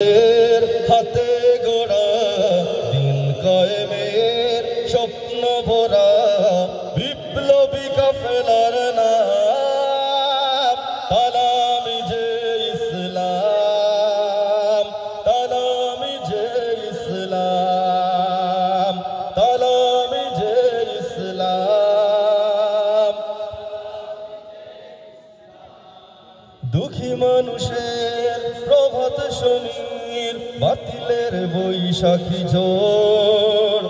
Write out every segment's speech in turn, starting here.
হাতে গোড়া দিন কায়েমের স্বপ্ন ভরা বিপ্লবী কাফেলার নাম তালামি যে ইসলাম, তালামি যে ইসলাম, তালামি যে ইসলাম। দুঃখী মানুষের প্রভাত সমীর, বাতিলের বৈশাখী ঝড়,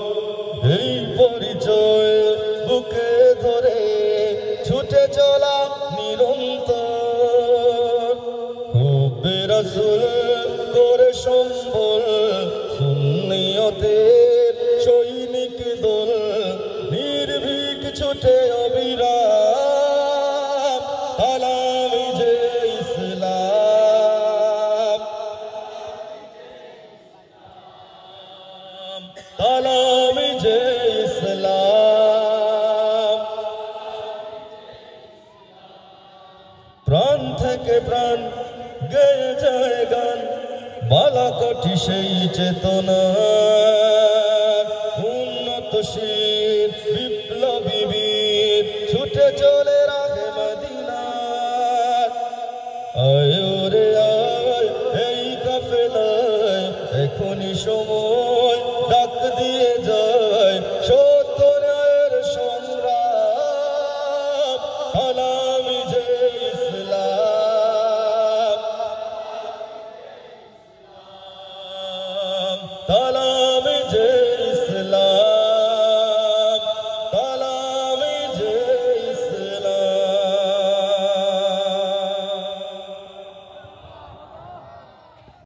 এই পরিচয় বুকে ধরে ছুটে চলা নিরন্তর। হুব্বে রাসূল করে সম্বল, সুন্নিয়তের সৈনিক দল, নির্ভীক ছুটে অবিরাম তালামি যে ইসলাম, তালামি যে ইসলাম। প্রাণ থেকে প্রাণ গেয়ে যায় গান, বালাকটি সেই চেতনা, উন্নতশীল বিপ্লবী বীর ছুটে চলে রাহে মদিনায়। আয় ওরে আয় এই কাফেলায়, এখনই সময় ডাক দিয়ে যায় সত্য ন্যায়ের সংগ্রাম তালামি যে ইসলাম, তালামি